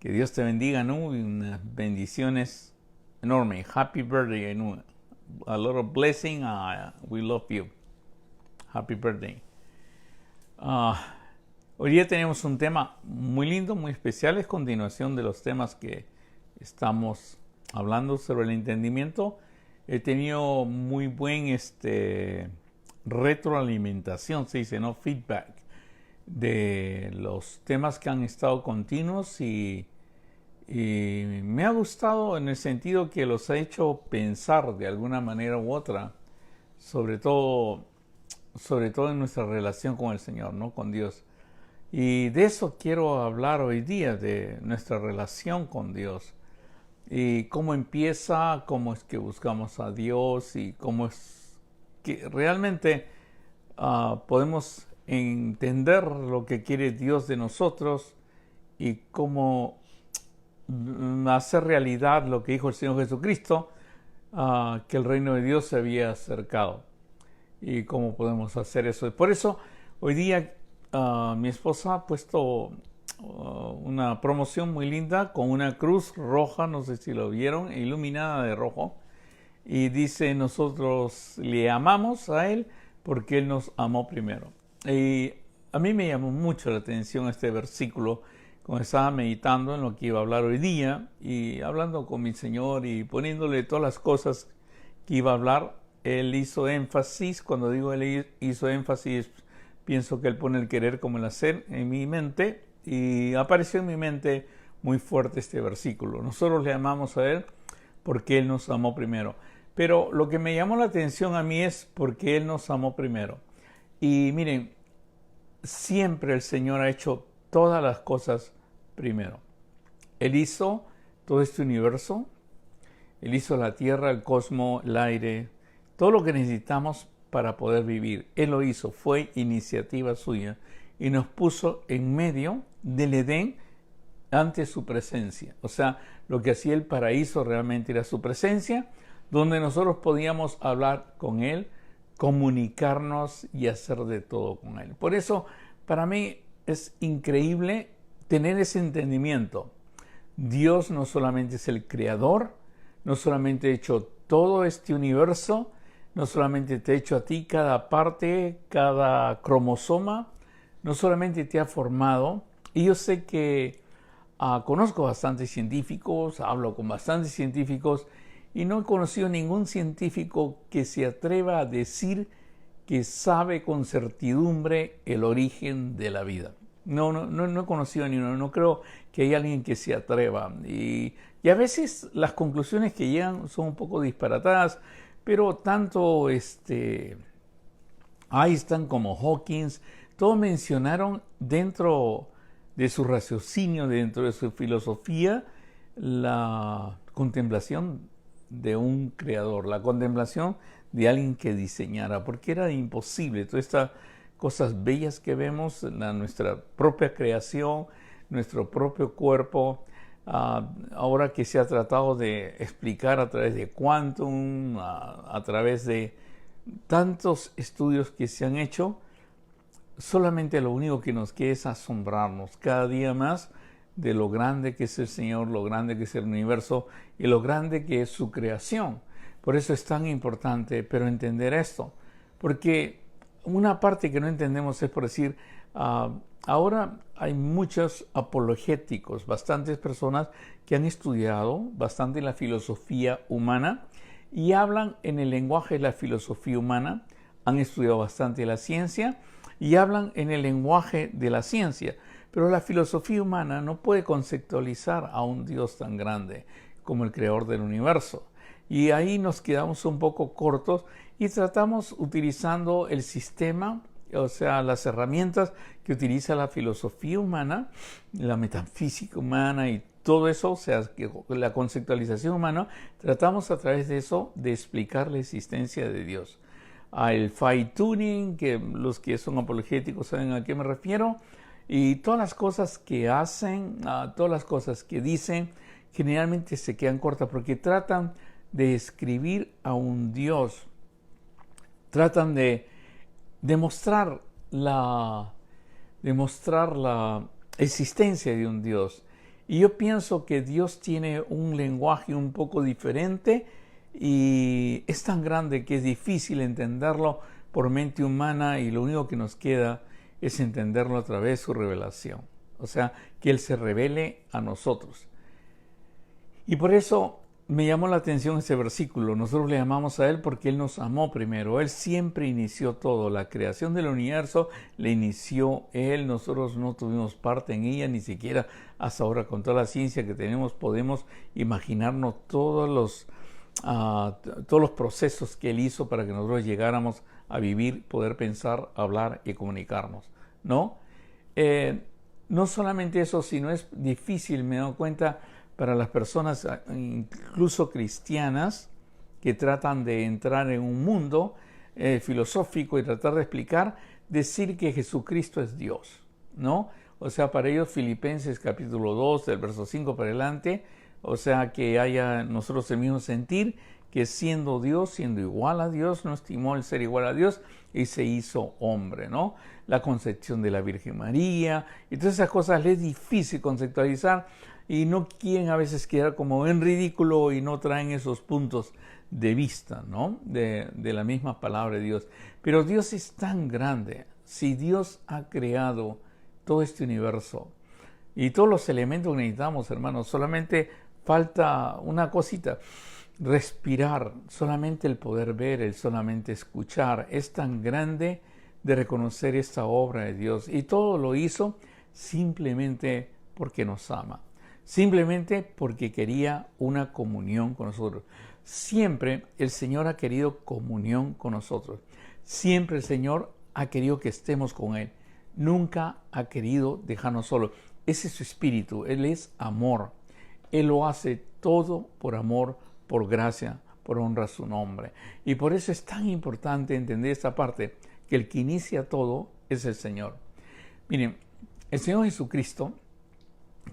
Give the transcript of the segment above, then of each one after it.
Que Dios te bendiga, ¿no? Y unas bendiciones enormes. Happy birthday, ¿no? A lot of blessing. We love you. Happy birthday. Hoy día tenemos un tema muy lindo, muy especial. Es continuación de los temas que estamos hablando sobre el entendimiento. He tenido muy buen retroalimentación, se dice, ¿no? Feedback de los temas que han estado continuos y me ha gustado en el sentido que los ha hecho pensar de alguna manera u otra, sobre todo en nuestra relación con el Señor, ¿no? Con Dios. Y de eso quiero hablar hoy día, de nuestra relación con Dios. Y cómo empieza, cómo es que buscamos a Dios y cómo es que realmente podemos entender lo que quiere Dios de nosotros y cómo hacer realidad lo que dijo el Señor Jesucristo, que el reino de Dios se había acercado y cómo podemos hacer eso. Por eso hoy día mi esposa ha puesto una promoción muy linda con una cruz roja, no sé si lo vieron, iluminada de rojo, y dice: nosotros le amamos a Él porque Él nos amó primero. Y a mí me llamó mucho la atención este versículo cuando estaba meditando en lo que iba a hablar hoy día y hablando con mi Señor y poniéndole todas las cosas que iba a hablar. Él hizo énfasis, cuando digo Él hizo énfasis, pienso que Él pone el querer como el hacer en mi mente, y apareció en mi mente muy fuerte este versículo. Nosotros le amamos a Él porque Él nos amó primero. Pero lo que me llamó la atención a mí es porque Él nos amó primero. Y miren, siempre el Señor ha hecho todas las cosas primero. Él hizo todo este universo, Él hizo la tierra, el cosmos, el aire, todo lo que necesitamos para poder vivir. Él lo hizo, fue iniciativa suya y nos puso en medio del Edén ante su presencia. O sea, lo que hacía el paraíso realmente era su presencia, donde nosotros podíamos hablar con Él, comunicarnos y hacer de todo con Él. Por eso, para mí es increíble tener ese entendimiento. Dios no solamente es el creador, no solamente ha hecho todo este universo, no solamente te ha hecho a ti cada parte, cada cromosoma, no solamente te ha formado. Y yo sé que conozco bastantes científicos, hablo con bastantes científicos, y no he conocido ningún científico que se atreva a decir que sabe con certidumbre el origen de la vida. No he conocido ni uno. No creo que haya alguien que se atreva. Y a veces las conclusiones que llegan son un poco disparatadas, pero tanto Einstein como Hawkins, todos mencionaron dentro de su raciocinio, dentro de su filosofía, la contemplación de un creador, la contemplación de alguien que diseñara, porque era imposible. Todas estas cosas bellas que vemos, nuestra propia creación, nuestro propio cuerpo, ahora que se ha tratado de explicar a través de quantum, a través de tantos estudios que se han hecho, solamente lo único que nos queda es asombrarnos cada día más de lo grande que es el Señor, lo grande que es el universo y lo grande que es su creación. Por eso es tan importante, pero entender esto, porque una parte que no entendemos es, por decir, ahora hay muchos apologéticos, bastantes personas que han estudiado bastante la filosofía humana y hablan en el lenguaje de la filosofía humana, han estudiado bastante la ciencia y hablan en el lenguaje de la ciencia. Pero la filosofía humana no puede conceptualizar a un Dios tan grande como el creador del universo. Y ahí nos quedamos un poco cortos y tratamos utilizando el sistema, o sea, las herramientas que utiliza la filosofía humana, la metafísica humana y todo eso, o sea, la conceptualización humana, tratamos a través de eso de explicar la existencia de Dios. El fine tuning, que los que son apologéticos saben a qué me refiero, y todas las cosas que hacen, todas las cosas que dicen, generalmente se quedan cortas porque tratan de describir a un Dios, tratan de demostrar la existencia de un Dios. Y yo pienso que Dios tiene un lenguaje un poco diferente y es tan grande que es difícil entenderlo por mente humana y lo único que nos queda es entenderlo a través de su revelación. O sea, que Él se revele a nosotros. Y por eso me llamó la atención este versículo. Nosotros le amamos a Él porque Él nos amó primero. Él siempre inició todo. La creación del universo la inició Él. Nosotros no tuvimos parte en ella, ni siquiera hasta ahora. Con toda la ciencia que tenemos podemos imaginarnos todos los procesos que Él hizo para que nosotros llegáramos a vivir, poder pensar, hablar y comunicarnos, ¿no? No solamente eso, sino es difícil, me he dado cuenta, para las personas, incluso cristianas, que tratan de entrar en un mundo filosófico y tratar de explicar, decir que Jesucristo es Dios, ¿no? O sea, para ellos Filipenses capítulo 2, del verso 5 para adelante, o sea, que haya nosotros el mismo sentir, que siendo Dios, siendo igual a Dios, no estimó el ser igual a Dios y se hizo hombre, ¿no? La concepción de la Virgen María, y todas esas cosas les es difícil conceptualizar y no quieren a veces quedar como en ridículo y no traen esos puntos de vista, ¿no? De la misma palabra de Dios. Pero Dios es tan grande. Si Dios ha creado todo este universo y todos los elementos que necesitamos, hermanos, solamente falta una cosita: respirar, solamente el poder ver, el solamente escuchar. Es tan grande de reconocer esta obra de Dios. Y todo lo hizo simplemente porque nos ama. Simplemente porque quería una comunión con nosotros. Siempre el Señor ha querido comunión con nosotros. Siempre el Señor ha querido que estemos con Él. Nunca ha querido dejarnos solos. Ese es su espíritu. Él es amor. Él lo hace todo por amor, por gracia, por honra a su nombre. Y por eso es tan importante entender esta parte, que el que inicia todo es el Señor. Miren, el Señor Jesucristo,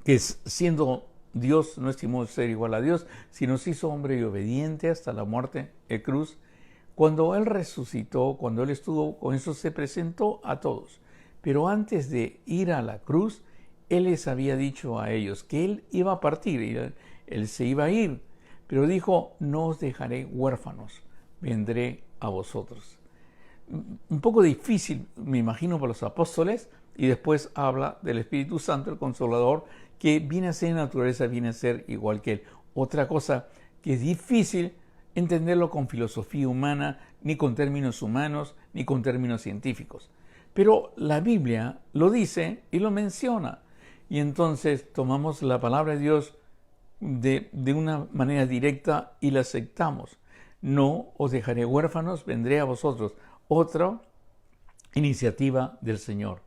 que siendo Dios no estimó ser igual a Dios, sino se hizo hombre y obediente hasta la muerte en cruz. Cuando Él resucitó, cuando Él estuvo con eso, se presentó a todos. Pero antes de ir a la cruz, Él les había dicho a ellos que Él iba a partir, y Él se iba a ir. Pero dijo: no os dejaré huérfanos, vendré a vosotros. Un poco difícil, me imagino, para los apóstoles, y después habla del Espíritu Santo, el Consolador, que viene a ser en naturaleza, viene a ser igual que Él. Otra cosa que es difícil entenderlo con filosofía humana, ni con términos humanos, ni con términos científicos. Pero la Biblia lo dice y lo menciona. Y entonces tomamos la palabra de Dios de una manera directa y la aceptamos. No os dejaré huérfanos, vendré a vosotros. Otra iniciativa del Señor.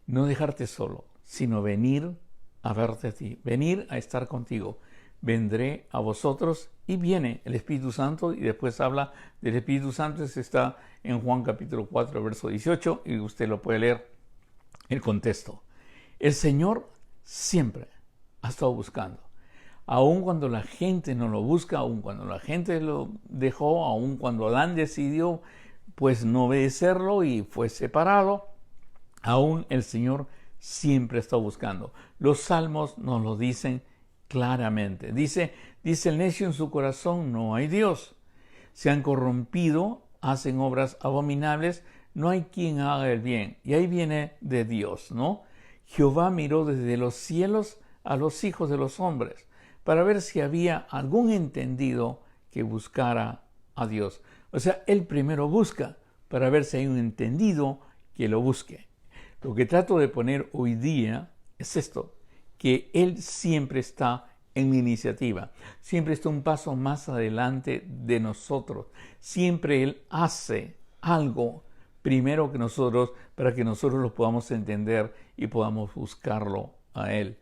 No dejarte solo, sino venir a verte a ti, venir a estar contigo. Vendré a vosotros, y viene el Espíritu Santo, y después habla del Espíritu Santo. Eso está en Juan capítulo 4, verso 18, y usted lo puede leer el contexto. El Señor siempre ha estado buscando. Aun cuando la gente no lo busca, aun cuando la gente lo dejó, aun cuando Adán decidió pues no obedecerlo y fue separado, aún el Señor siempre está buscando. Los salmos nos lo dicen claramente. Dice el necio en su corazón: no hay Dios. Se han corrompido, hacen obras abominables, no hay quien haga el bien. Y ahí viene de Dios, ¿no? Jehová miró desde los cielos a los hijos de los hombres, para ver si había algún entendido que buscara a Dios. O sea, Él primero busca para ver si hay un entendido que lo busque. Lo que trato de poner hoy día es esto, que Él siempre está en la iniciativa, siempre está un paso más adelante de nosotros. Siempre Él hace algo primero que nosotros para que nosotros lo podamos entender y podamos buscarlo a Él.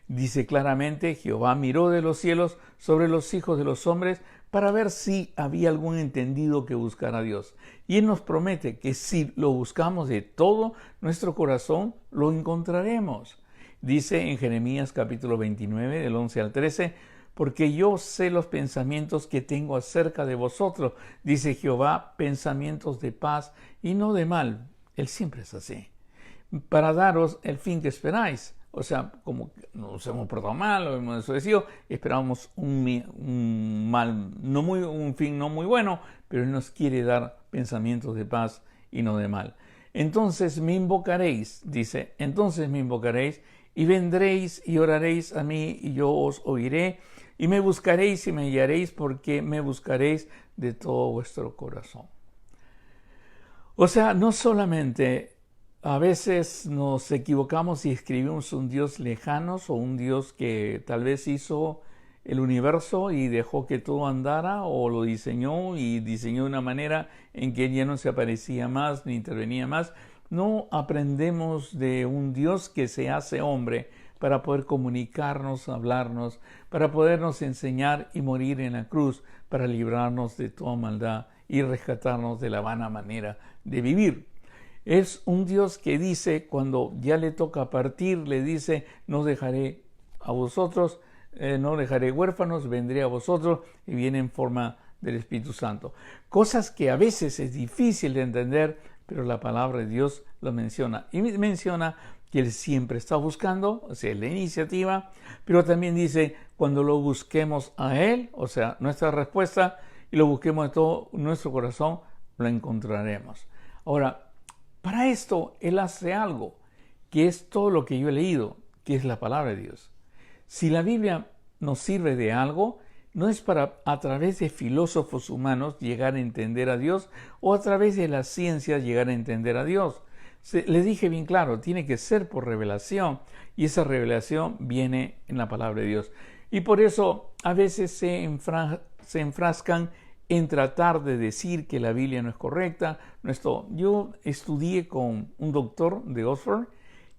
Dice claramente: Jehová miró de los cielos sobre los hijos de los hombres para ver si había algún entendido que buscara a Dios. Y Él nos promete que si lo buscamos de todo nuestro corazón, lo encontraremos. Dice en Jeremías capítulo 29, del 11 al 13: porque yo sé los pensamientos que tengo acerca de vosotros, dice Jehová, pensamientos de paz y no de mal. Él siempre es así, para daros el fin que esperáis. O sea, como que nos hemos portado mal, o hemos desobedecido, esperamos un fin no muy bueno, pero Él nos quiere dar pensamientos de paz y no de mal. Entonces me invocaréis, dice, entonces me invocaréis y vendréis y oraréis a mí y yo os oiré y me buscaréis y me hallaréis porque me buscaréis de todo vuestro corazón. O sea, no solamente a veces nos equivocamos y escribimos un Dios lejano o un Dios que tal vez hizo el universo y dejó que todo andara, o lo diseñó y diseñó de una manera en que Él ya no se aparecía más ni intervenía más. No aprendemos de un Dios que se hace hombre para poder comunicarnos, hablarnos, para podernos enseñar y morir en la cruz, para librarnos de toda maldad y rescatarnos de la vana manera de vivir. Es un Dios que dice, cuando ya le toca partir, le dice, no dejaré a vosotros, no dejaré huérfanos, vendré a vosotros, y viene en forma del Espíritu Santo. Cosas que a veces es difícil de entender, pero la palabra de Dios lo menciona. Y menciona que Él siempre está buscando, o sea, la iniciativa, pero también dice, cuando lo busquemos a Él, o sea, nuestra respuesta, y lo busquemos de todo nuestro corazón, lo encontraremos. Ahora, para esto Él hace algo, que es todo lo que yo he leído, que es la palabra de Dios. Si la Biblia nos sirve de algo, no es para a través de filósofos humanos llegar a entender a Dios o a través de la ciencia llegar a entender a Dios. Les dije bien claro, tiene que ser por revelación, y esa revelación viene en la palabra de Dios. Y por eso a veces se enfrascan en tratar de decir que la Biblia no es correcta. Yo estudié con un doctor de Oxford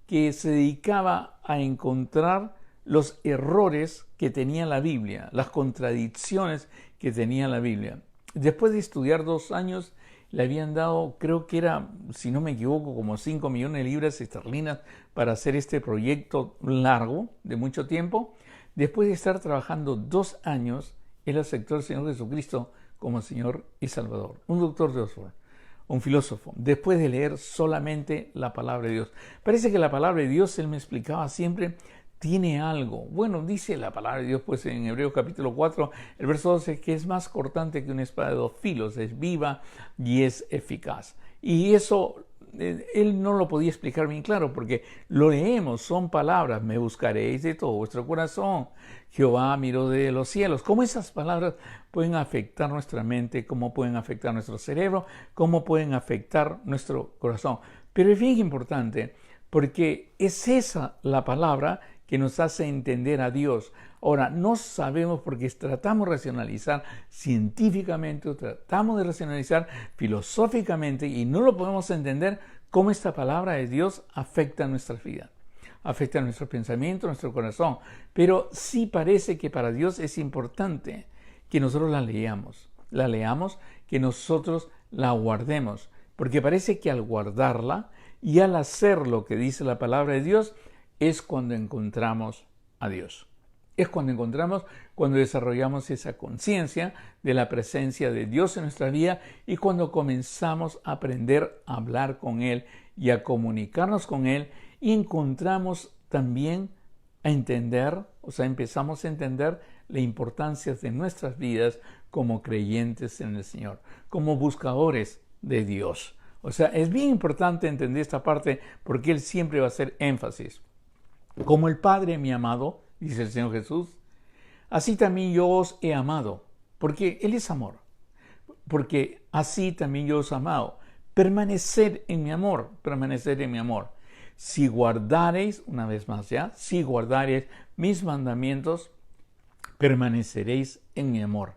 que se dedicaba a encontrar los errores que tenía la Biblia, las contradicciones que tenía la Biblia. Después de estudiar 2 años, le habían dado, creo que era, si no me equivoco, como 5 millones de libras esterlinas para hacer este proyecto largo, de mucho tiempo. Después de estar trabajando 2 años, él aceptó al Señor Jesucristo como Señor y Salvador. Un doctor de Oxford, un filósofo, después de leer solamente la palabra de Dios. Parece que la palabra de Dios, él me explicaba siempre, tiene algo. Bueno, dice la palabra de Dios pues en Hebreos capítulo 4, el verso 12, que es más cortante que una espada de 2 filos, es viva y es eficaz. Y eso él no lo podía explicar bien claro, porque lo leemos, son palabras, me buscaréis de todo vuestro corazón, Jehová miró de los cielos. ¿Cómo esas palabras pueden afectar nuestra mente? ¿Cómo pueden afectar nuestro cerebro? ¿Cómo pueden afectar nuestro corazón? Pero es bien importante, porque es esa la palabra que nos hace entender a Dios. Ahora, no sabemos porque tratamos de racionalizar científicamente, o tratamos de racionalizar filosóficamente y no lo podemos entender cómo esta palabra de Dios afecta nuestra vida, afecta nuestro pensamiento, nuestro corazón. Pero sí parece que para Dios es importante que nosotros la leamos, que nosotros la guardemos, porque parece que al guardarla y al hacer lo que dice la palabra de Dios, es cuando encontramos a Dios. Es cuando desarrollamos esa conciencia de la presencia de Dios en nuestra vida, y cuando comenzamos a aprender a hablar con Él y a comunicarnos con Él, y encontramos también a entender, empezamos a entender la importancia de nuestras vidas como creyentes en el Señor, como buscadores de Dios. Es bien importante entender esta parte, porque Él siempre va a hacer énfasis. Como el Padre me ha amado, dice el Señor Jesús, así también yo os he amado, porque Él es amor, porque así también yo os he amado. Permaneced en mi amor, permaneced en mi amor. Si guardareis, una vez más ya, si guardareis mis mandamientos, permaneceréis en mi amor.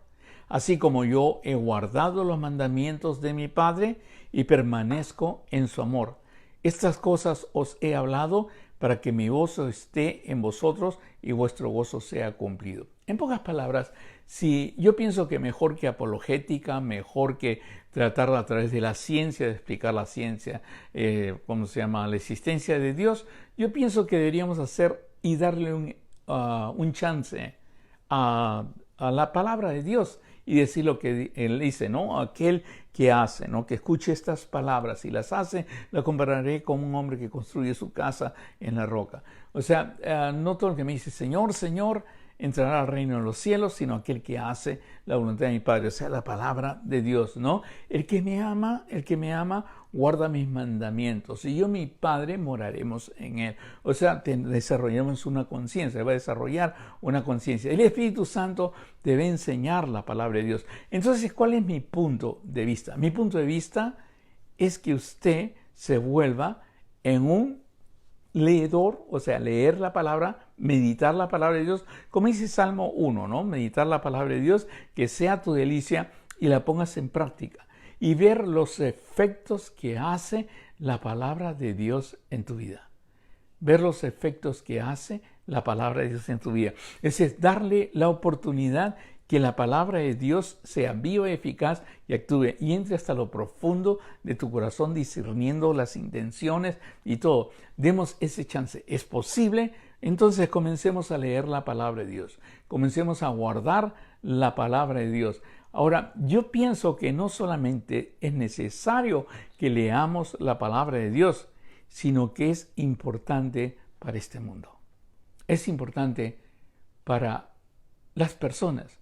Así como yo he guardado los mandamientos de mi Padre y permanezco en su amor. Estas cosas os he hablado para que mi gozo esté en vosotros y vuestro gozo sea cumplido. En pocas palabras, si yo pienso que mejor que apologética, mejor que tratar a través de la ciencia, de explicar la ciencia, la existencia de Dios, yo pienso que deberíamos hacer y darle un chance a a la palabra de Dios y decir lo que Él dice, ¿no? Aquel que hace, ¿no? Que escuche estas palabras y las hace, la compararé con un hombre que construye su casa en la roca. O sea, no todo el que me dice, Señor, Señor, entrará al reino de los cielos, sino aquel que hace la voluntad de mi Padre, o sea, la palabra de Dios, ¿no? El que me ama, guarda mis mandamientos, y yo, mi Padre, moraremos en él. O sea, desarrollamos una conciencia, va a desarrollar una conciencia. El Espíritu Santo debe enseñar la palabra de Dios. Entonces, ¿cuál es mi punto de vista? Mi punto de vista es que usted se vuelva en un leedor, o sea, leer la palabra, meditar la palabra de Dios, como dice Salmo 1, ¿no? Meditar la palabra de Dios, que sea tu delicia y la pongas en práctica y ver los efectos que hace la palabra de Dios en tu vida. Ver los efectos que hace la palabra de Dios en tu vida. Es decir, darle la oportunidad que la palabra de Dios sea viva, eficaz y actúe y entre hasta lo profundo de tu corazón, discerniendo las intenciones y todo. Demos ese chance. ¿Es posible? Entonces comencemos a leer la palabra de Dios. Comencemos a guardar la palabra de Dios. Ahora, yo pienso que no solamente es necesario que leamos la palabra de Dios, sino que es importante para este mundo. Es importante para las personas.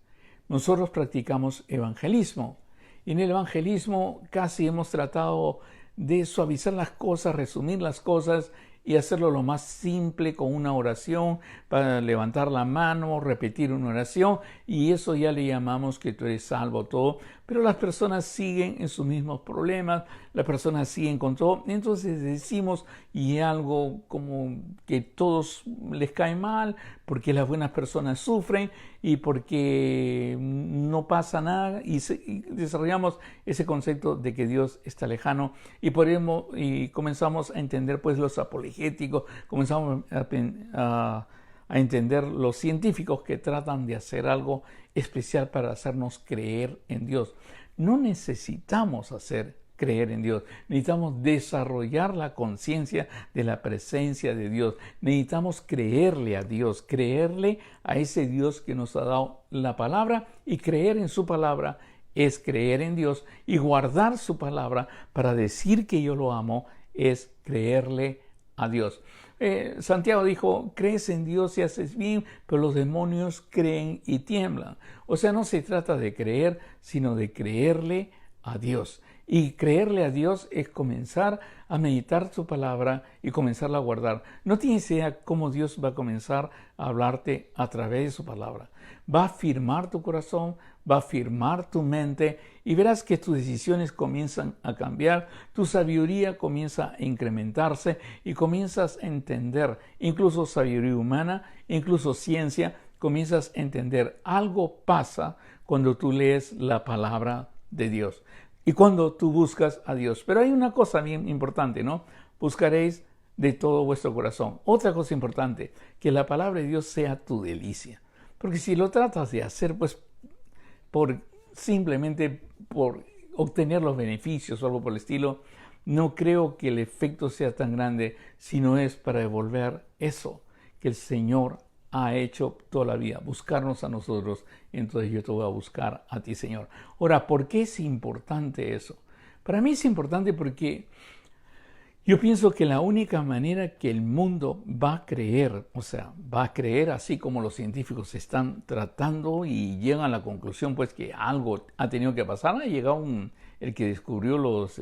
Nosotros practicamos evangelismo y en el evangelismo casi hemos tratado de suavizar las cosas, resumir las cosas y hacerlo lo más simple con una oración, para levantar la mano, repetir una oración y eso ya le llamamos que tú eres salvo, todo. Pero las personas siguen en sus mismos problemas, las personas siguen con todo. Entonces decimos y algo como que todos les cae mal porque las buenas personas sufren y porque no pasa nada y desarrollamos ese concepto de que Dios está lejano y comenzamos a entender pues los apologéticos, comenzamos a entender los científicos que tratan de hacer algo especial para hacernos creer en Dios. No necesitamos creer en Dios. Necesitamos desarrollar la conciencia de la presencia de Dios. Necesitamos creerle a Dios, creerle a ese Dios que nos ha dado la palabra y creer en su palabra es creer en Dios y guardar su palabra para decir que yo lo amo es creerle a Dios. Santiago dijo, crees en Dios y haces bien, pero los demonios creen y tiemblan. O sea, no se trata de creer, sino de creerle a Dios. Y creerle a Dios es comenzar a meditar su palabra y comenzarla a guardar. No tienes idea cómo Dios va a comenzar a hablarte a través de su palabra. Va a firmar tu corazón, va a firmar tu mente y verás que tus decisiones comienzan a cambiar, tu sabiduría comienza a incrementarse y comienzas a entender, incluso sabiduría humana, incluso ciencia, comienzas a entender. Algo pasa cuando tú lees la palabra de Dios. Y cuando tú buscas a Dios. Pero hay una cosa bien importante, ¿no? Buscaréis de todo vuestro corazón. Otra cosa importante, que la palabra de Dios sea tu delicia. Porque si lo tratas de hacer, pues, simplemente por obtener los beneficios o algo por el estilo, no creo que el efecto sea tan grande, sino es para devolver eso que el Señor ha hecho toda la vida, buscarnos a nosotros, entonces yo te voy a buscar a ti, Señor. Ahora, ¿por qué es importante eso? Para mí es importante porque yo pienso que la única manera que el mundo va a creer, o sea, va a creer así como los científicos están tratando y llegan a la conclusión pues que algo ha tenido que pasar, ha llegado el que descubrió los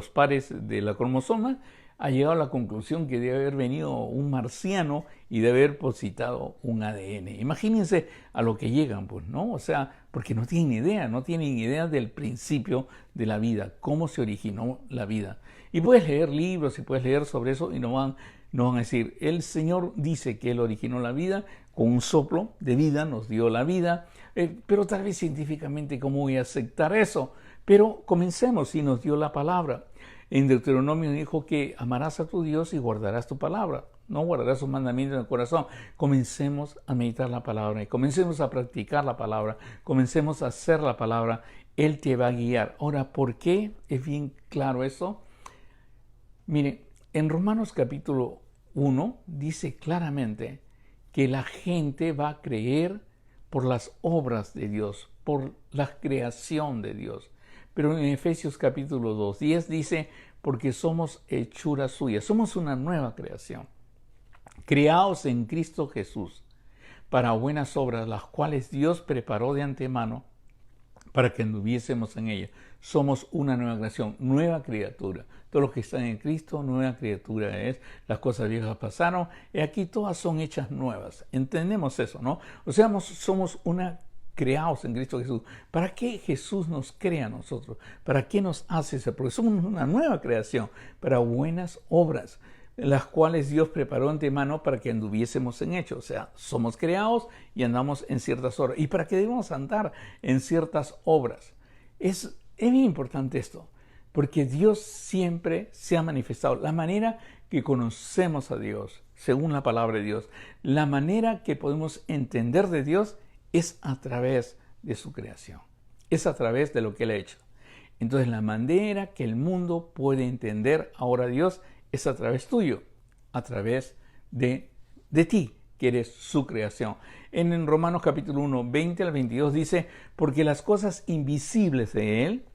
pares de la cromosoma, ha llegado a la conclusión que debe haber venido un marciano y debe haber depositado un ADN. Imagínense a lo que llegan, pues, ¿no? O sea, porque no tienen idea del principio de la vida, cómo se originó la vida. Y puedes leer libros y puedes leer sobre eso y no van a decir, el Señor dice que Él originó la vida, con un soplo de vida nos dio la vida, pero tal vez científicamente, ¿cómo voy a aceptar eso? Pero comencemos, y nos dio la palabra. En Deuteronomio dijo que amarás a tu Dios y guardarás tu palabra. No guardarás sus mandamientos en el corazón. Comencemos a meditar la palabra y comencemos a practicar la palabra. Comencemos a hacer la palabra. Él te va a guiar. Ahora, ¿por qué es bien claro eso? Mire, en Romanos capítulo 1 dice claramente que la gente va a creer por las obras de Dios, por la creación de Dios. Pero en Efesios capítulo 2:10 dice, porque somos hechura suya, somos una nueva creación, creados en Cristo Jesús, para buenas obras, las cuales Dios preparó de antemano para que anduviésemos en ella. Somos una nueva creación, nueva criatura. Todo lo que está en Cristo, nueva criatura es. Las cosas viejas pasaron y aquí todas son hechas nuevas. Entendemos eso, ¿no? O sea, somos creados en Cristo Jesús. ¿Para qué Jesús nos crea a nosotros? ¿Para qué nos hace eso? Porque somos una nueva creación para buenas obras, las cuales Dios preparó de antemano para que anduviésemos en ellos. O sea, somos creados y andamos en ciertas obras. ¿Y para qué debemos andar en ciertas obras? Es bien importante esto, porque Dios siempre se ha manifestado. La manera que conocemos a Dios, según la palabra de Dios, la manera que podemos entender de Dios es a través de su creación. Es a través de lo que Él ha hecho. Entonces, la manera que el mundo puede entender ahora a Dios es a través tuyo, a través de ti, que eres su creación. En Romanos capítulo 1, 20 al 22 dice, porque las cosas invisibles de Él,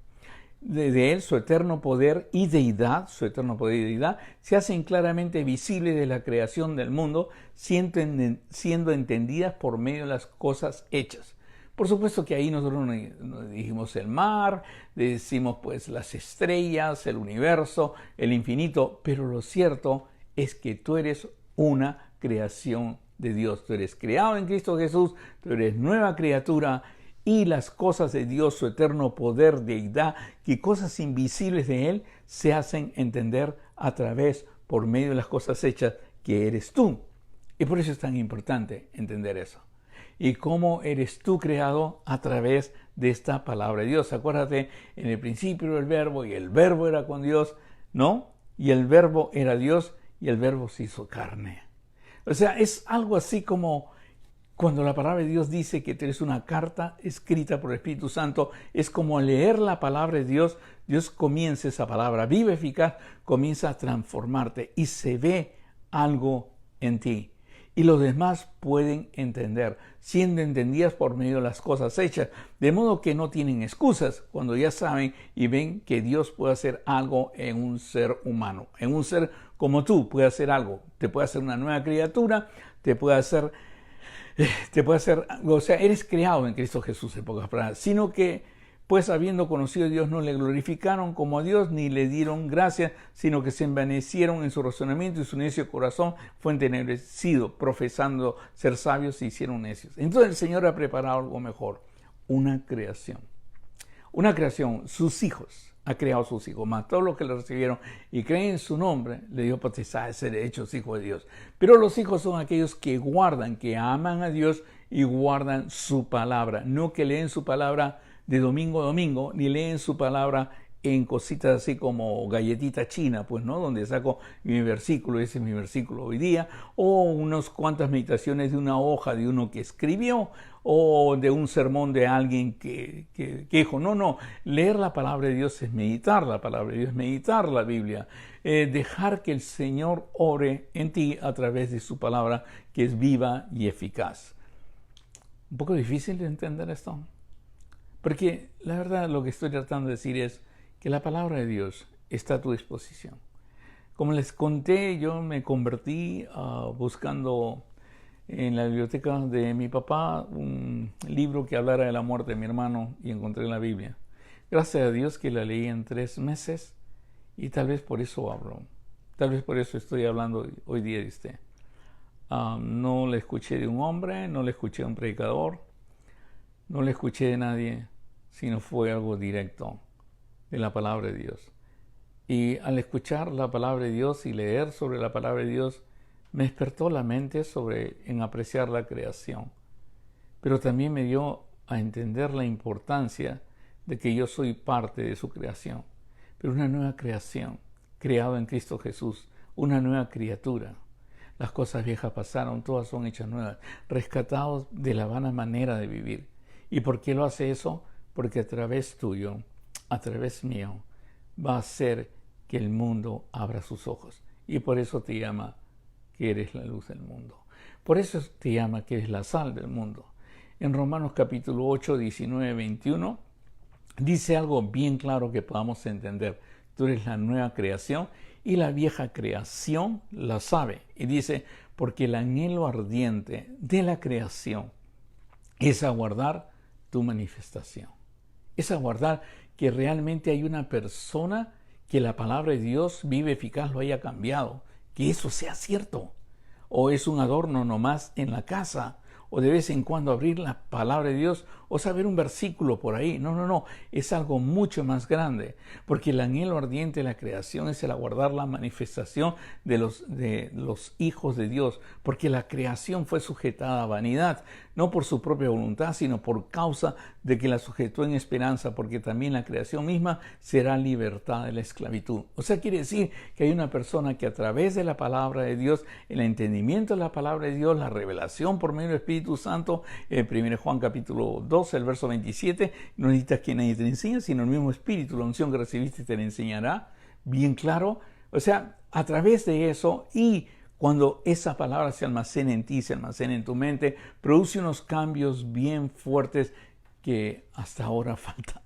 su eterno poder y deidad, se hacen claramente visibles de la creación del mundo, siendo entendidas por medio de las cosas hechas. Por supuesto que ahí nosotros nos dijimos el mar, decimos pues las estrellas, el universo, el infinito, pero lo cierto es que tú eres una creación de Dios. Tú eres creado en Cristo Jesús, tú eres nueva criatura y las cosas de Dios, su eterno poder, deidad, que cosas invisibles de Él se hacen entender por medio de las cosas hechas que eres tú. Y por eso es tan importante entender eso. Y cómo eres tú creado a través de esta palabra de Dios. Acuérdate, en el principio el verbo, y el verbo era con Dios, ¿no? Y el verbo era Dios, y el verbo se hizo carne. O sea, es algo así como cuando la palabra de Dios dice que tienes una carta escrita por el Espíritu Santo, es como leer la palabra de Dios. Dios comienza esa palabra viva, eficaz, comienza a transformarte y se ve algo en ti. Y los demás pueden entender, siendo entendidas por medio de las cosas hechas. De modo que no tienen excusas cuando ya saben y ven que Dios puede hacer algo en un ser humano. En un ser como tú puede hacer algo. Te puede hacer una nueva criatura, te puede hacer, o sea, eres creado en Cristo Jesús, en pocas palabras. Sino que, pues habiendo conocido a Dios, no le glorificaron como a Dios, ni le dieron gracias, sino que se envanecieron en su razonamiento y su necio corazón fue entenebrecido, profesando ser sabios, se hicieron necios. Entonces el Señor ha preparado algo mejor, una creación. Una creación, sus hijos, ha creado sus hijos, más todos los que le recibieron y creen en su nombre, le dio potestad de ser hechos hijos de Dios. Pero los hijos son aquellos que guardan, que aman a Dios y guardan su palabra, no que leen su palabra de domingo a domingo, ni leen su palabra en cositas así como galletita china, pues, ¿no? Donde saco mi versículo, ese es mi versículo hoy día, o unas cuantas meditaciones de una hoja de uno que escribió, o de un sermón de alguien que dijo, no, leer la palabra de Dios es meditar la palabra de Dios, es meditar la Biblia, dejar que el Señor ore en ti a través de su palabra, que es viva y eficaz. Un poco difícil de entender esto. Porque la verdad lo que estoy tratando de decir es que la palabra de Dios está a tu disposición. Como les conté, yo me convertí buscando en la biblioteca de mi papá un libro que hablara de la muerte de mi hermano y encontré la Biblia. Gracias a Dios que la leí en 3 meses y tal vez por eso hablo. Tal vez por eso estoy hablando hoy día de usted. No le escuché de un hombre, no le escuché de un predicador, no le escuché de nadie, sino fue algo directo de la palabra de Dios. Y al escuchar la palabra de Dios y leer sobre la palabra de Dios, me despertó la mente en apreciar la creación. Pero también me dio a entender la importancia de que yo soy parte de su creación. Pero una nueva creación, creado en Cristo Jesús, una nueva criatura. Las cosas viejas pasaron, todas son hechas nuevas, rescatados de la vana manera de vivir. ¿Y por qué lo hace eso? Porque a través tuyo, a través mío, va a hacer que el mundo abra sus ojos. Y por eso te llama que eres la luz del mundo. Por eso te llama que eres la sal del mundo. en Romanos capítulo 8, 19, 21, dice algo bien claro que podamos entender. Tú eres la nueva creación y la vieja creación la sabe. Y dice, porque el anhelo ardiente de la creación es aguardar tu manifestación. Es aguardar que realmente hay una persona que la palabra de Dios vive eficaz lo haya cambiado, que eso sea cierto. O es un adorno nomás en la casa, o de vez en cuando abrir la palabra de Dios o saber un versículo por ahí. No, es algo mucho más grande, porque el anhelo ardiente de la creación es el aguardar la manifestación de los hijos de Dios, porque la creación fue sujetada a vanidad, no por su propia voluntad, sino por causa de que la sujetó en esperanza, porque también la creación misma será libertada de la esclavitud. O sea, quiere decir que hay una persona que a través de la palabra de Dios, el entendimiento de la palabra de Dios, la revelación por medio del Espíritu Santo, 1 Juan capítulo 2, el verso 27, no necesitas que nadie te enseñe, sino el mismo Espíritu, la unción que recibiste te la enseñará, bien claro. O sea, a través de eso, y cuando esa palabra se almacena en ti, se almacena en tu mente, produce unos cambios bien fuertes que hasta ahora faltan.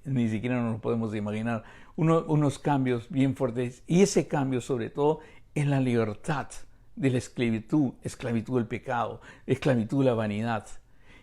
Ni siquiera nos podemos imaginar. Unos cambios bien fuertes. Y ese cambio, sobre todo, es la libertad de la esclavitud del pecado, esclavitud de la vanidad.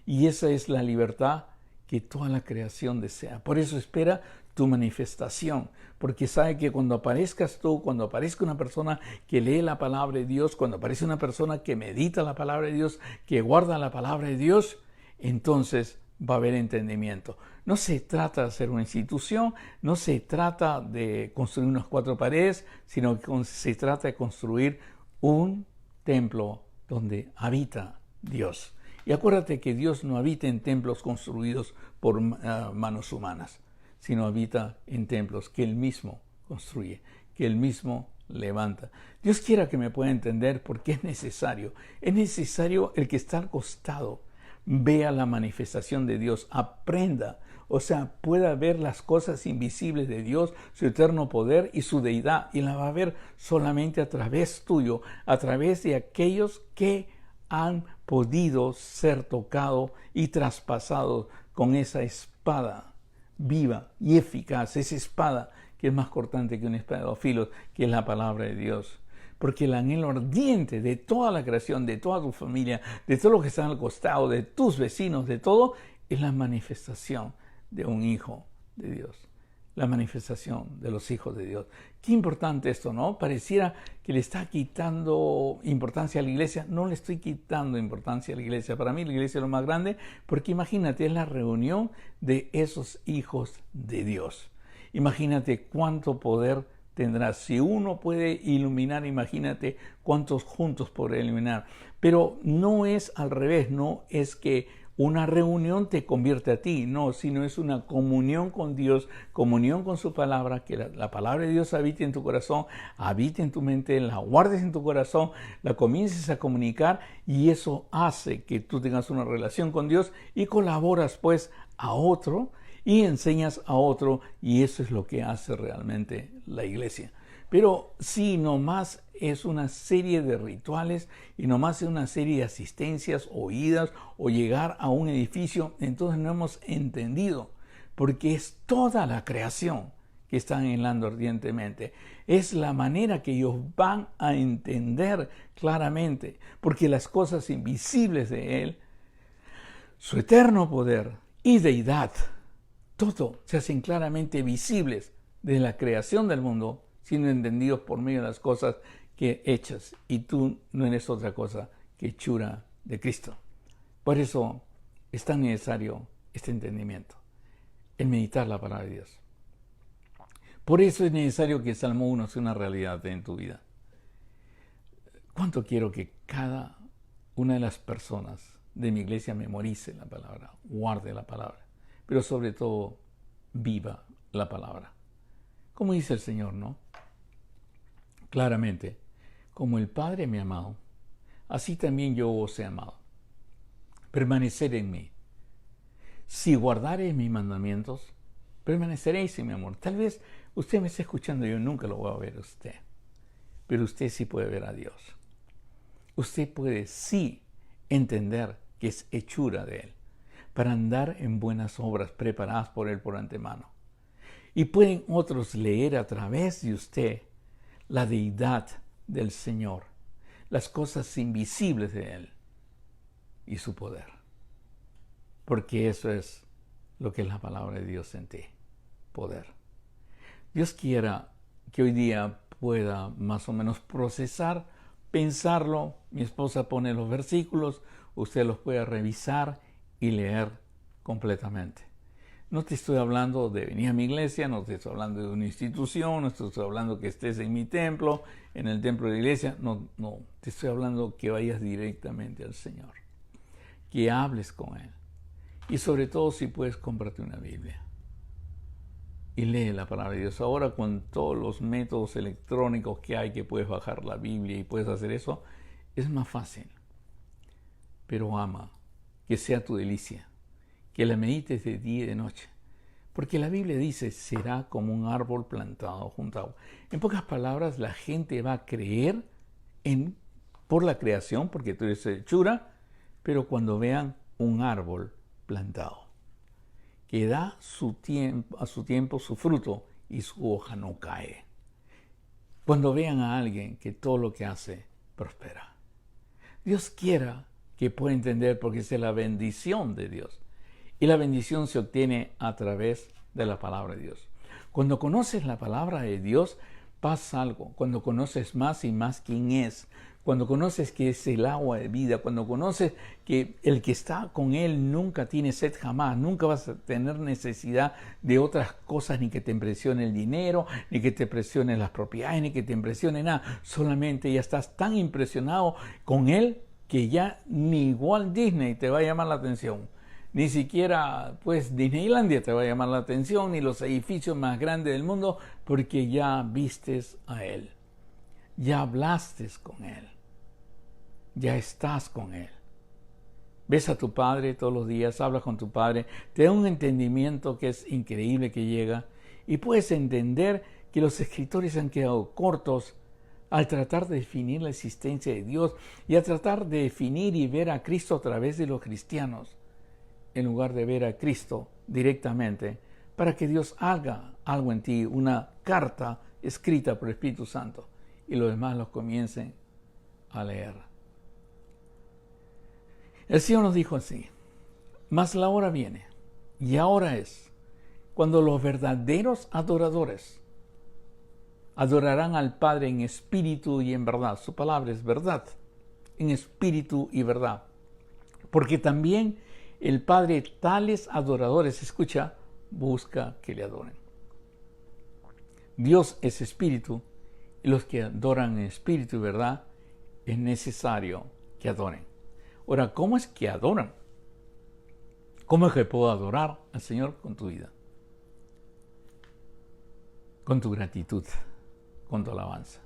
Y esa es la libertad que toda la creación desea. Por eso espera tu manifestación, porque sabe que cuando aparezcas tú, cuando aparezca una persona que lee la palabra de Dios, cuando aparece una persona que medita la palabra de Dios, que guarda la palabra de Dios, entonces va a haber entendimiento. No se trata de hacer una institución, no se trata de construir unas 4 paredes, sino que se trata de construir un templo donde habita Dios. Y acuérdate que Dios no habita en templos construidos por manos humanas, sino habita en templos que Él mismo construye, que Él mismo levanta. Dios quiera que me pueda entender porque es necesario el que está al costado vea la manifestación de Dios, aprenda, o sea, pueda ver las cosas invisibles de Dios, su eterno poder y su deidad, y la va a ver solamente a través tuyo, a través de aquellos que han podido ser tocados y traspasados con esa espada viva y eficaz, esa espada que es más cortante que una espada de 2 filos, que es la palabra de Dios. Porque el anhelo ardiente de toda la creación, de toda tu familia, de todo lo que está al costado, de tus vecinos, de todo, es la manifestación de un hijo de Dios. La manifestación de los hijos de Dios. Qué importante esto, ¿no? Pareciera que le está quitando importancia a la iglesia. No le estoy quitando importancia a la iglesia. Para mí la iglesia es lo más grande, porque imagínate, es la reunión de esos hijos de Dios. Imagínate cuánto poder tendrá. Si uno puede iluminar, imagínate cuántos juntos podrá iluminar. Pero no es al revés, no es que una reunión te convierte a ti, no, sino es una comunión con Dios, comunión con su palabra, que la palabra de Dios habite en tu corazón, habite en tu mente, la guardes en tu corazón, la comiences a comunicar, y eso hace que tú tengas una relación con Dios y colaboras pues a otro y enseñas a otro, y eso es lo que hace realmente la iglesia. Pero si nomás es una serie de rituales y nomás es una serie de asistencias o idas o llegar a un edificio, entonces no hemos entendido, porque es toda la creación que está anhelando ardientemente. Es la manera que ellos van a entender claramente, porque las cosas invisibles de Él, su eterno poder y deidad, todo se hacen claramente visibles desde la creación del mundo, siendo entendidos por medio de las cosas que hechas. Y tú no eres otra cosa que hechura de Cristo. Por eso es tan necesario este entendimiento, el meditar la palabra de Dios. Por eso es necesario que Salmo 1 sea una realidad en tu vida. ¿Cuánto quiero que cada una de las personas de mi iglesia memorice la palabra, guarde la palabra, pero sobre todo viva la palabra? Como dice el Señor, ¿no? Claramente, como el Padre me ha amado, así también yo os he amado. Permanecer en mí. Si guardareis mis mandamientos, permaneceréis en mi amor. Tal vez usted me esté escuchando, yo nunca lo voy a ver a usted, pero usted sí puede ver a Dios. Usted puede sí entender que es hechura de Él, para andar en buenas obras preparadas por Él por antemano. Y pueden otros leer a través de usted la deidad del Señor, las cosas invisibles de Él y su poder. Porque eso es lo que es la palabra de Dios en ti, poder. Dios quiera que hoy día pueda más o menos procesar, pensarlo. Mi esposa pone los versículos, usted los puede revisar y leer completamente. No te estoy hablando de venir a mi iglesia, no te estoy hablando de una institución, no te estoy hablando que estés en mi templo, en el templo de la iglesia. No, te estoy hablando que vayas directamente al Señor, que hables con Él. Y sobre todo si puedes, cómprate una Biblia y lee la palabra de Dios. Ahora con todos los métodos electrónicos que hay, que puedes bajar la Biblia y puedes hacer eso, es más fácil. Pero ama, que sea tu delicia, que la medites de día y de noche. Porque la Biblia dice, será como un árbol plantado junto a agua. En pocas palabras, la gente va a creer por la creación, porque tú eres hechura, pero cuando vean un árbol plantado, que da a su tiempo su fruto y su hoja no cae. Cuando vean a alguien que todo lo que hace prospera. Dios quiera que pueda entender, porque es la bendición de Dios. Y la bendición se obtiene a través de la palabra de Dios. Cuando conoces la palabra de Dios, pasa algo. Cuando conoces más y más quién es, cuando conoces que es el agua de vida, cuando conoces que el que está con Él nunca tiene sed jamás, nunca vas a tener necesidad de otras cosas, ni que te impresione el dinero, ni que te impresione las propiedades, ni que te impresione nada. Solamente ya estás tan impresionado con Él que ya ni Walt Disney te va a llamar la atención. Ni siquiera, pues, Disneylandia te va a llamar la atención, ni los edificios más grandes del mundo, porque ya vistes a Él. Ya hablaste con Él. Ya estás con Él. Ves a tu Padre todos los días, hablas con tu Padre, te da un entendimiento que es increíble que llega, y puedes entender que los escritores han quedado cortos al tratar de definir la existencia de Dios y a tratar de definir y ver a Cristo a través de los cristianos, en lugar de ver a Cristo directamente, para que Dios haga algo en ti, una carta escrita por el Espíritu Santo, y los demás los comiencen a leer. El Señor nos dijo así: mas la hora viene, y ahora es, cuando los verdaderos adoradores adorarán al Padre en espíritu y en verdad. Su palabra es verdad, en espíritu y verdad. Porque también el Padre tales adoradores, escucha, busca que le adoren. Dios es espíritu, y los que adoran en espíritu y verdad es necesario que adoren. Ahora, ¿cómo es que adoran? ¿Cómo es que puedo adorar al Señor? Con tu vida, con tu gratitud, con tu alabanza,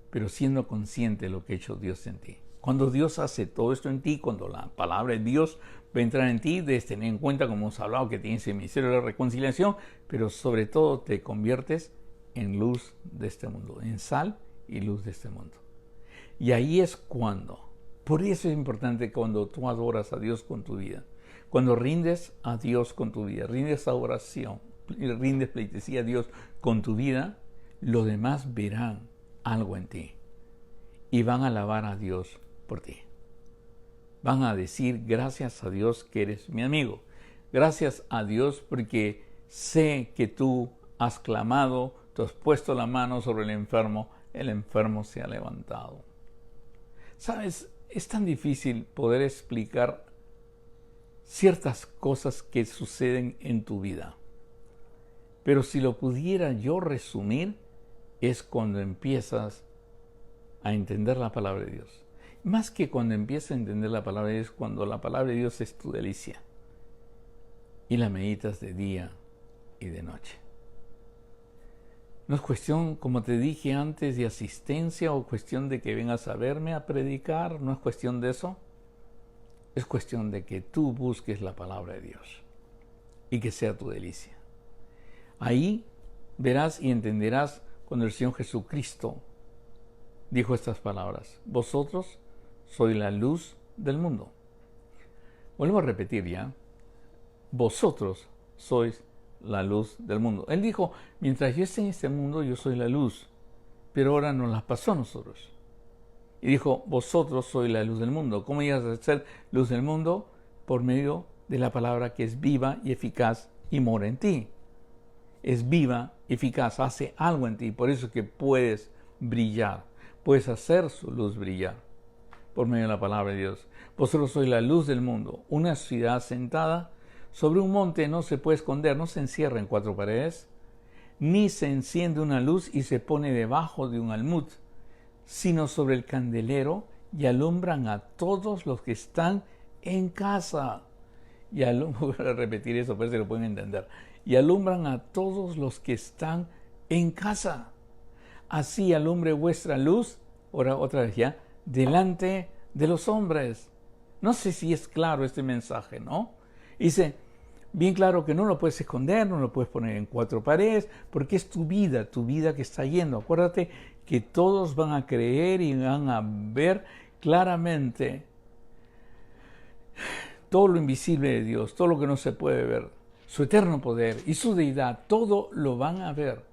pero siendo consciente de lo que ha hecho Dios en ti. Cuando Dios hace todo esto en ti, cuando la palabra de Dios va a entrar en ti, debes tener en cuenta, como hemos hablado, que tienes el ministerio de la reconciliación, pero sobre todo te conviertes en luz de este mundo, en sal y luz de este mundo. Y ahí es cuando, por eso es importante cuando tú adoras a Dios con tu vida, cuando rindes a Dios con tu vida, rindes adoración, rindes pleitesía a Dios con tu vida, los demás verán algo en ti y van a alabar a Dios por ti. Van a decir: gracias a Dios que eres mi amigo. Gracias a Dios porque sé que tú has clamado, tú has puesto la mano sobre el enfermo se ha levantado. ¿Sabes? Es tan difícil poder explicar ciertas cosas que suceden en tu vida. Pero si lo pudiera yo resumir, es cuando empiezas a entender la palabra de Dios. Más que cuando empiezas a entender la palabra de Dios, cuando la palabra de Dios es tu delicia y la meditas de día y de noche. No es cuestión, como te dije antes, de asistencia o cuestión de que vengas a verme a predicar, no es cuestión de eso. Es cuestión de que tú busques la palabra de Dios y que sea tu delicia. Ahí verás y entenderás cuando el Señor Jesucristo dijo estas palabras: vosotros sois la luz del mundo. Vuelvo a repetir ya. Vosotros sois la luz del mundo. Él dijo, mientras yo esté en este mundo, yo soy la luz. Pero ahora nos las pasó a nosotros. Y dijo, vosotros sois la luz del mundo. ¿Cómo llegas a ser luz del mundo? Por medio de la palabra que es viva y eficaz y mora en ti. Es viva, eficaz, hace algo en ti. Por eso es que puedes brillar. Puedes hacer su luz brillar por medio de la palabra de Dios. Vosotros sois la luz del mundo. Una ciudad sentada sobre un monte no se puede esconder, no se encierra en cuatro paredes, ni se enciende una luz y se pone debajo de un almud, sino sobre el candelero y alumbran a todos los que están en casa. Voy a repetir eso, para que lo pueden entender. Y alumbran a todos los que están en casa. Así alumbre vuestra luz, ahora otra vez ya, delante de los hombres. No sé si es claro este mensaje, ¿no? Dice, bien claro que no lo puedes esconder, no lo puedes poner en cuatro paredes, porque es tu vida que está yendo. Acuérdate que todos van a creer y van a ver claramente todo lo invisible de Dios, todo lo que no se puede ver, su eterno poder y su deidad, todo lo van a ver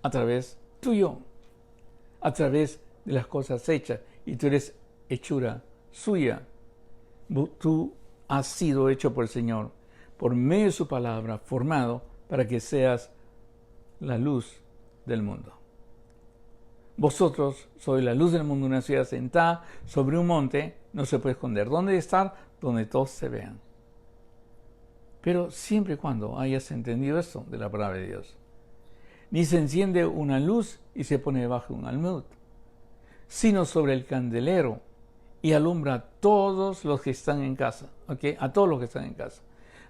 a través tuyo, a través de las cosas hechas, y tú eres hechura suya. Tú has sido hecho por el Señor, por medio de su palabra, formado para que seas la luz del mundo. Vosotros sois la luz del mundo, una ciudad sentada sobre un monte, no se puede esconder. ¿Dónde estar? Donde todos se vean. Pero siempre y cuando hayas entendido esto de la palabra de Dios. Ni se enciende una luz y se pone debajo de un almud, sino sobre el candelero y alumbra a todos los que están en casa. ¿Ok? A todos los que están en casa.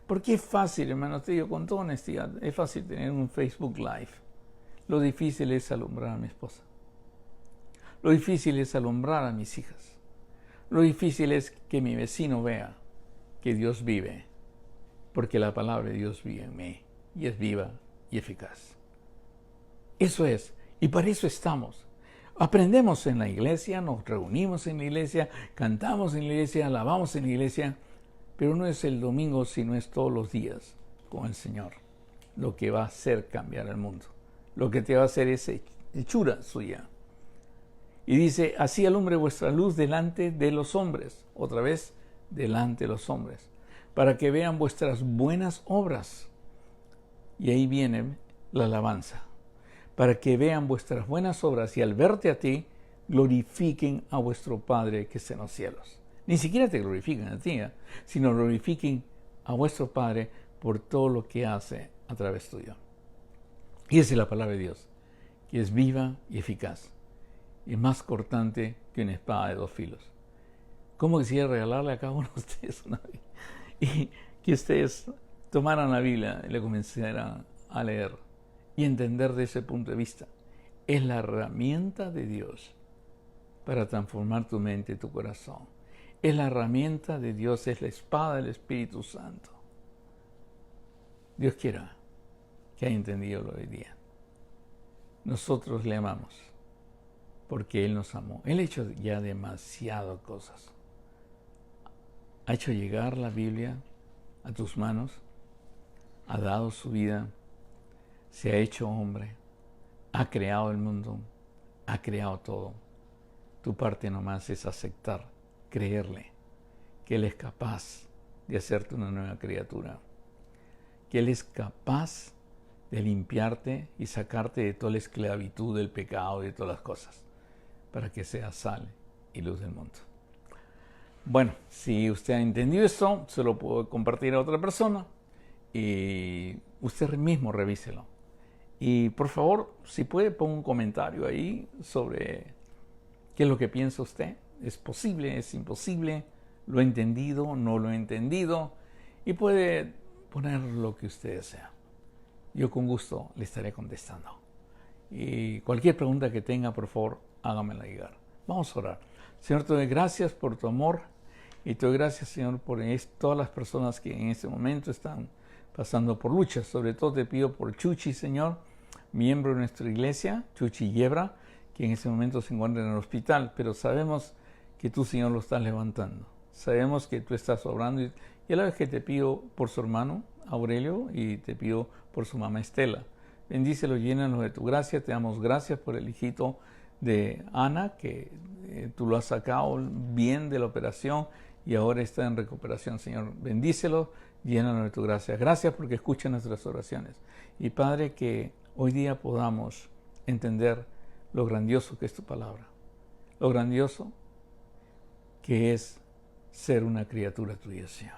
Porque es fácil, hermano, te digo con toda honestidad, es fácil tener un Facebook Live. Lo difícil es alumbrar a mi esposa. Lo difícil es alumbrar a mis hijas. Lo difícil es que mi vecino vea que Dios vive, porque la palabra de Dios vive en mí y es viva y eficaz. Eso es, y para eso estamos. Aprendemos en la iglesia, nos reunimos en la iglesia, cantamos en la iglesia, alabamos en la iglesia, pero no es el domingo, sino es todos los días con el Señor lo que va a hacer cambiar el mundo. Lo que te va a hacer es hechura suya. Y dice, así alumbre vuestra luz delante de los hombres. Otra vez, delante de los hombres. Para que vean vuestras buenas obras. Y ahí viene la alabanza. Para que vean vuestras buenas obras y al verte a ti, glorifiquen a vuestro Padre que está en los cielos. Ni siquiera te glorifiquen a ti, sino glorifiquen a vuestro Padre por todo lo que hace a través tuyo. Y esa es la palabra de Dios, que es viva y eficaz. Y más cortante que una espada de dos filos. ¿Cómo quisiera regalarle a cada uno de ustedes una Biblia? Y que ustedes tomaran la Biblia y le comenzaran a leer y entender de ese punto de vista. Es la herramienta de Dios para transformar tu mente y tu corazón. Es la herramienta de Dios, es la espada del Espíritu Santo. Dios quiera que haya entendido lo de hoy día. Nosotros le amamos. Porque Él nos amó. Él ha hecho ya demasiadas cosas. Ha hecho llegar la Biblia a tus manos. Ha dado su vida. Se ha hecho hombre. Ha creado el mundo. Ha creado todo. Tu parte nomás es aceptar, creerle, que Él es capaz de hacerte una nueva criatura. Que Él es capaz de limpiarte y sacarte de toda la esclavitud del pecado y de todas las cosas, para que seas sal y luz del mundo. Bueno, si usted ha entendido esto, se lo puedo compartir a otra persona y usted mismo revíselo. Y por favor, si puede, ponga un comentario ahí sobre qué es lo que piensa usted. ¿Es posible? ¿Es imposible? ¿Lo he entendido? ¿No lo he entendido? Y puede poner lo que usted desea. Yo con gusto le estaré contestando. Y cualquier pregunta que tenga, por favor, hágamela llegar. Vamos a orar. Señor, te doy gracias por tu amor y te doy gracias, Señor, por todas las personas que en este momento están pasando por luchas. Sobre todo te pido por Chuchi, Señor, miembro de nuestra iglesia, Chuchi Yebra, que en este momento se encuentra en el hospital, pero sabemos que tú, Señor, lo estás levantando. Sabemos que tú estás obrando y a la vez que te pido por su hermano Aurelio y te pido por su mamá Estela. Bendícelo, llénanos de tu gracia. Te damos gracias por el hijito de Ana, que tú lo has sacado bien de la operación y ahora está en recuperación, Señor. Bendícelo, llénanos de tu gracia. Gracias porque escucha nuestras oraciones. Y Padre, que hoy día podamos entender lo grandioso que es tu palabra, lo grandioso que es ser una criatura tuya, Señor.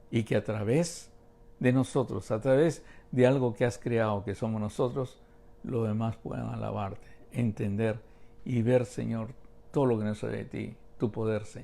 Y que a través de nosotros, a través de algo que has creado, que somos nosotros, los demás puedan alabarte, entender y ver, Señor, todo lo que nos sale de ti, tu poder, Señor.